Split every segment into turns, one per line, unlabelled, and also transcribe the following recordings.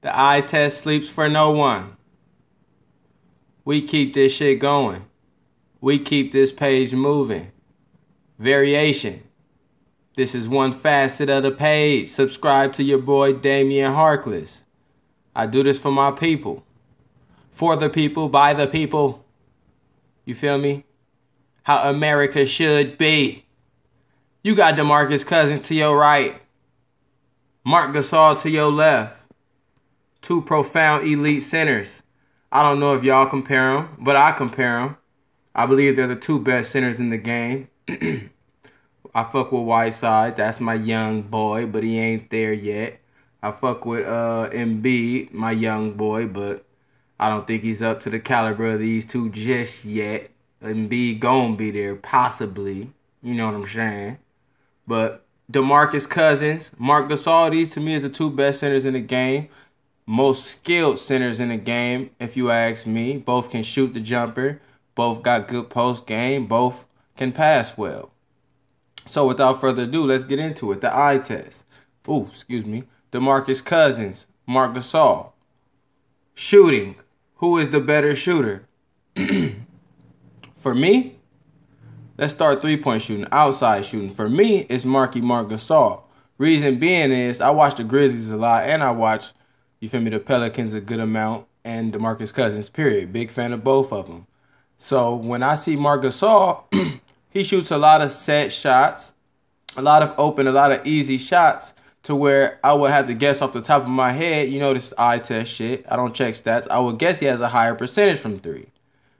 The eye test sleeps for no one. We keep this shit going. We keep this page moving. Variation. This is one facet of the page. Subscribe to your boy Damian Harkless. I do this for my people. For the people, by the people. You feel me? How America should be. You got Demarcus Cousins to your right. Marc Gasol to your left. Two profound elite centers. I don't know if y'all compare them, but I compare them. I believe they're the two best centers in the game. I fuck with Whiteside. That's my young boy, but he ain't there yet. I fuck with Embiid, my young boy, but I don't think he's up to the caliber of these two just yet. Embiid gon' be there, possibly. You know what I'm saying? But Demarcus Cousins, Marc Gasol, these to me is the two best centers in the game. Most skilled centers in the game, if you ask me. Both can shoot the jumper. Both got good post game. Both can pass well. So without further ado, let's get into it. The eye test. Ooh, excuse me. Demarcus Cousins, Marc Gasol. Shooting. Who is the better shooter? For me, let's start three-point shooting, outside shooting. For me, it's Marc Gasol. Reason being is I watch the Grizzlies a lot, and I watch, you feel me, the Pelicans a good amount, and Demarcus Cousins, period. Big fan of both of them. So when I see Marc Gasol, he shoots a lot of set shots, a lot of open, a lot of easy shots, to where I would have to guess off the top of my head, you know, this eye test shit. I don't check stats. I would guess he has a higher percentage from three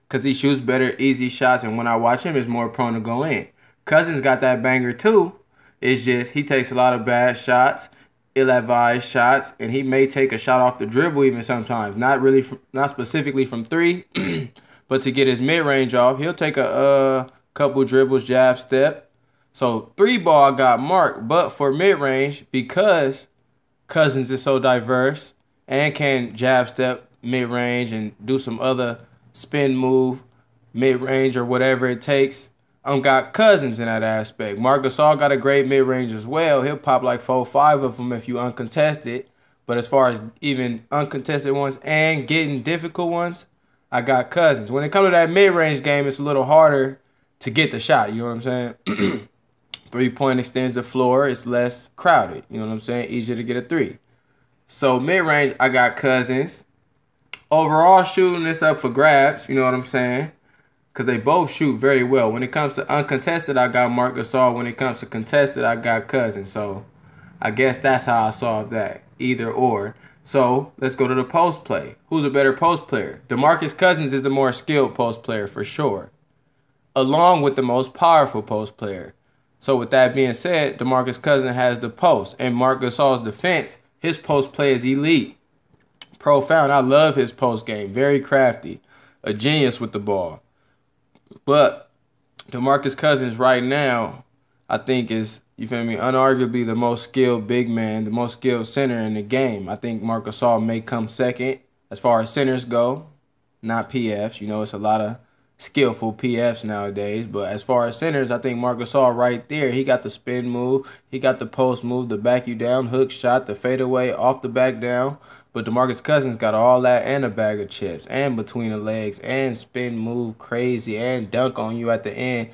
because he shoots better easy shots, and when I watch him, he's more prone to go in. Cousins got that banger too. It's just he takes a lot of bad shots, ill-advised shots, and he may take a shot off the dribble even sometimes. Not specifically from three, but to get his mid-range off, he'll take a couple dribbles, jab step. So three ball got Marc, but for mid-range, because Cousins is so diverse and can jab step mid-range and do some other spin move mid-range or whatever it takes, got Cousins in that aspect. Marc Gasol got a great mid-range as well. He'll pop like 4-5 of them if you uncontested. But as far as even uncontested ones and getting difficult ones, I got Cousins. When it comes to that mid-range game, it's a little harder to get the shot. You know what I'm saying? Three-point extends the floor. It's less crowded. You know what I'm saying? Easier to get a three. So mid-range, I got Cousins. Overall shooting, it's up for grabs. You know what I'm saying? Because they both shoot very well. When it comes to uncontested, I got Marc Gasol. When it comes to contested, I got Cousins. So I guess that's how I solve that. Either or. So let's go to the post play. Who's a better post player? Demarcus Cousins is the more skilled post player for sure, along with the most powerful post player. So with that being said, Demarcus Cousins has the post. And Marc Gasol's defense, his post play is elite. Profound. I love his post game. Very crafty. A genius with the ball. But Demarcus Cousins right now, I think is, you feel me, unarguably the most skilled big man, the most skilled center in the game. I think Marc Gasol may come second as far as centers go, not PFs. You know, it's a lot of skillful PFs nowadays, but as far as centers, I think Marc Gasol right there, he got the spin move, he got the post move, the back you down, hook shot, the fadeaway, off the back down, but Demarcus Cousins got all that and a bag of chips, and between the legs, and spin move crazy, and dunk on you at the end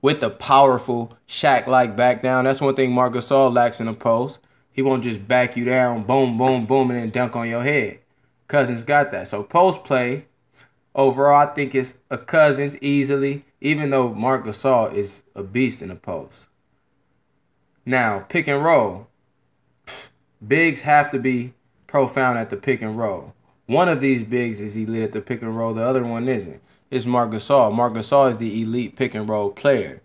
with the powerful Shaq-like back down. That's one thing Marc Gasol lacks in the post. He won't just back you down, boom, boom, boom, and then dunk on your head. Cousins got that. So post play, overall, I think it's a Cousins easily, even though Marc Gasol is a beast in the post. Now, pick and roll. Bigs have to be profound at the pick and roll. One of these bigs is elite at the pick and roll. The other one isn't. It's Marc Gasol. Marc Gasol is the elite pick and roll player.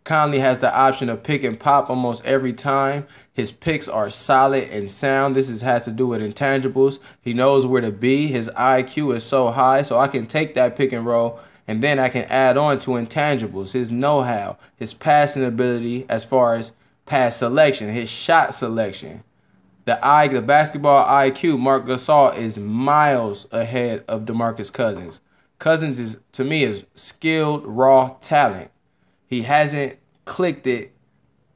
Conley has the option of pick and pop almost every time. His picks are solid and sound. This has to do with intangibles. He knows where to be. His IQ is so high, so I can take that pick and roll and then I can add on to intangibles. His know-how, his passing ability as far as pass selection, his shot selection. The basketball IQ, Marc Gasol is miles ahead of Demarcus Cousins. Cousins is, to me, is skilled, raw talent. He hasn't clicked it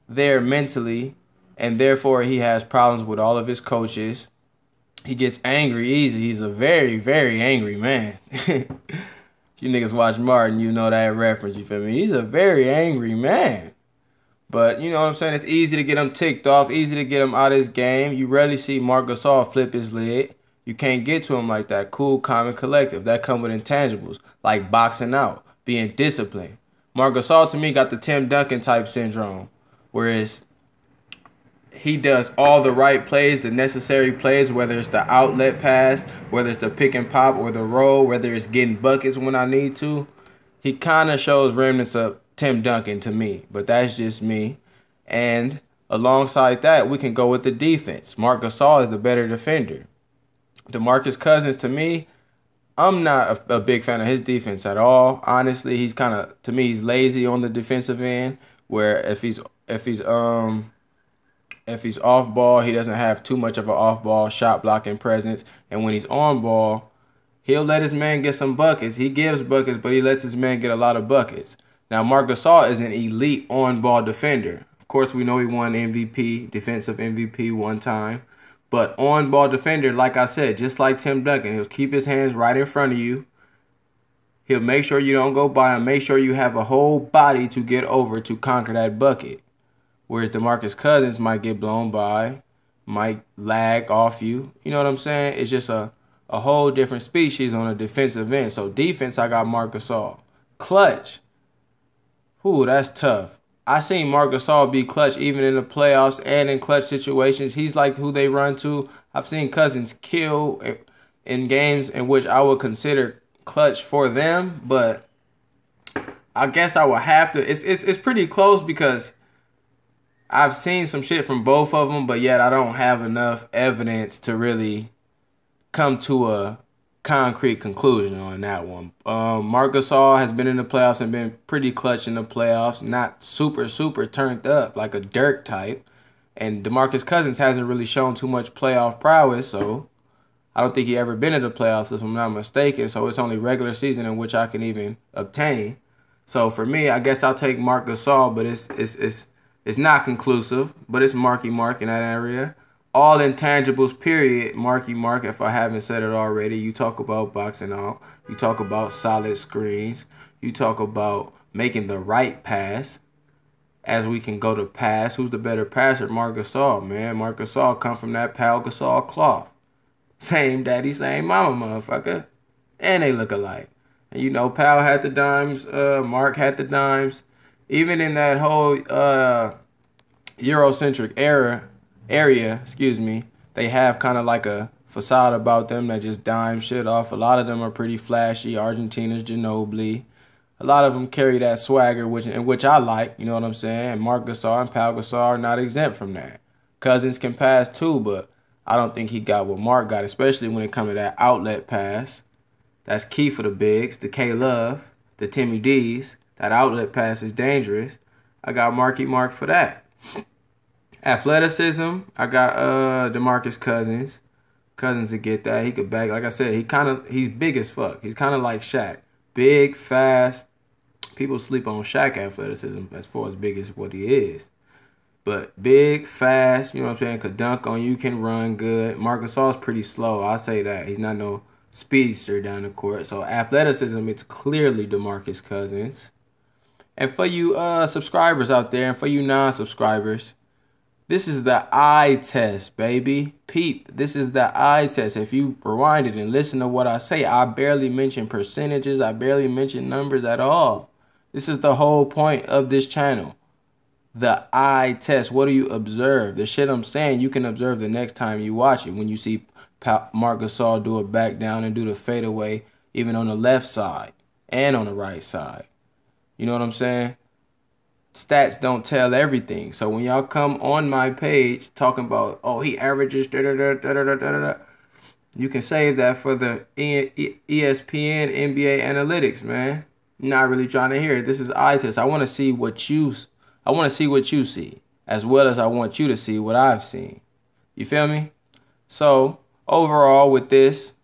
there mentally, and therefore he has problems with all of his coaches He gets angry easy. He's a very, very angry man. If you niggas watch Martin, you know that reference, you feel me? He's a very angry man. But, you know what I'm saying? It's easy to get him ticked off, easy to get him out of his game. You rarely see Marc Gasol flip his lid. You can't get to him like that. Cool, calm, and collective. That come with intangibles, like boxing out, being disciplined. Marc Gasol, to me, got the Tim Duncan type syndrome, whereas he does all the right plays, the necessary plays, whether it's the outlet pass, whether it's the pick and pop or the roll, whether it's getting buckets when I need to. He kind of shows remnants of Tim Duncan to me, but that's just me. And alongside that, we can go with the defense. Marc Gasol is the better defender. Demarcus Cousins, to me, I'm not a big fan of his defense at all. Honestly, he's kind of, to me, he's lazy on the defensive end, where if he's off ball, he doesn't have too much of an off ball shot blocking presence. And when he's on ball, he'll let his man get some buckets. He gives buckets, but he lets his man get a lot of buckets. Now, Marc Gasol is an elite on ball defender. Of course, we know he won MVP, defensive MVP one time. But on ball defender, like I said, just like Tim Duncan, he'll keep his hands right in front of you. He'll make sure you don't go by him. Make sure you have a whole body to get over to conquer that bucket. Whereas DeMarcus Cousins might get blown by, might lag off you. You know what I'm saying? It's just a whole different species on a defensive end. So defense, I got Marc Gasol. Clutch. Ooh, that's tough. I seen Marc Gasol be clutch even in the playoffs and in clutch situations. He's like who they run to. I've seen Cousins kill in games in which I would consider clutch for them, but I guess I would have to. It's pretty close because I've seen some shit from both of them, but yet I don't have enough evidence to really come to a concrete conclusion on that one. Marc Gasol has been in the playoffs and been pretty clutch in the playoffs, not super turned up like a Dirk type. And DeMarcus Cousins hasn't really shown too much playoff prowess, so I don't think he ever been in the playoffs if I'm not mistaken. So it's only regular season in which I can even obtain. So for me, I guess I'll take Marc Gasol, but it's not conclusive, but it's Marky Mark in that area. All intangibles, period, Marky Mark, if I haven't said it already. You talk about boxing out. You talk about solid screens. You talk about making the right pass. As we can go to pass, who's the better passer? Marc Gasol, man. Marc Gasol come from that Pal Gasol cloth. Same daddy, same mama, motherfucker. And they look alike. And you know, Pal had the dimes. Mark had the dimes. Even in that whole Eurocentric area, they have kind of like a facade about them that just dime shit off. A lot of them are pretty flashy. Argentina's Ginobili. A lot of them carry that swagger, which I like. You know what I'm saying? And Marc Gasol and Pau Gasol are not exempt from that. Cousins can pass too, but I don't think he got what Mark got, especially when it comes to that outlet pass. That's key for the bigs, the K-Love, the Timmy D's. That outlet pass is dangerous. I got Marky Mark for that. Athleticism, I got DeMarcus Cousins. Cousins to get that. He could back. Like I said, he's big as fuck. He's kind of like Shaq. Big, fast. People sleep on Shaq athleticism as far as big as what he is. But big, fast, you know what I'm saying? Could dunk on you, can run good. Marc Gasol's pretty slow. I'll say that. He's not no speedster down the court. So athleticism, it's clearly DeMarcus Cousins. And for you subscribers out there and for you non-subscribers, this is the eye test, baby. Peep, this is the eye test. If you rewind it and listen to what I say, I barely mention percentages. I barely mention numbers at all. This is the whole point of this channel. The eye test. What do you observe? The shit I'm saying, you can observe the next time you watch it. When you see Marc Gasol do a back down and do the fadeaway, even on the left side and on the right side. You know what I'm saying? Stats don't tell everything. So when y'all come on my page talking about, oh, he averages da-da-da-da-da-da-da-da, you can save that for the ESPN NBA analytics, man. Not really trying to hear it. This is eye test. I want to see what you see, as well as I want you to see what I've seen. You feel me? So overall with this,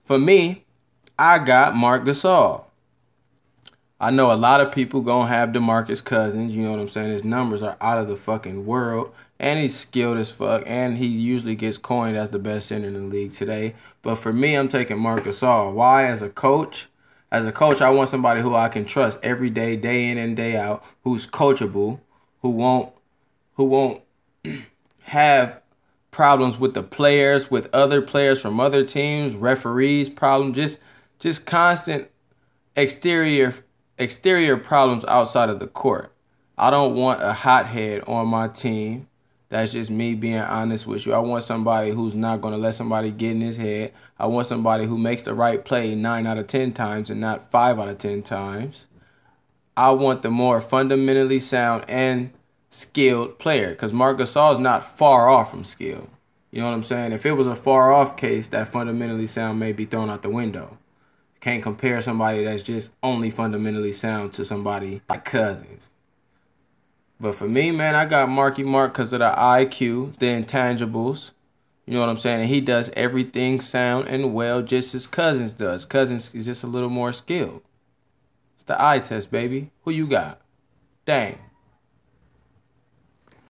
for me, I got Marc Gasol. I know a lot of people gonna have Demarcus Cousins. You know what I'm saying? His numbers are out of the fucking world. And he's skilled as fuck. And he usually gets coined as the best center in the league today. But for me, I'm taking Marc Gasol. Why? As a coach, I want somebody who I can trust every day, day in and day out, who's coachable, who won't have problems with the players, with other players from other teams, referees, problems, just constant exterior problems outside of the court. I don't want a hothead on my team. That's just me being honest with you. I want somebody who's not going to let somebody get in his head. I want somebody who makes the right play 9 out of 10 times and not 5 out of 10 times. I want the more fundamentally sound and skilled player, because Marc Gasol is not far off from skill. You know what I'm saying? If it was a far off case, that fundamentally sound may be thrown out the window. Can't compare somebody that's just only fundamentally sound to somebody like Cousins. But for me, man, I got Marky Mark because of the IQ, the intangibles. You know what I'm saying? And he does everything sound and well just as Cousins does. Cousins is just a little more skilled. It's the eye test, baby. Who you got? Dang.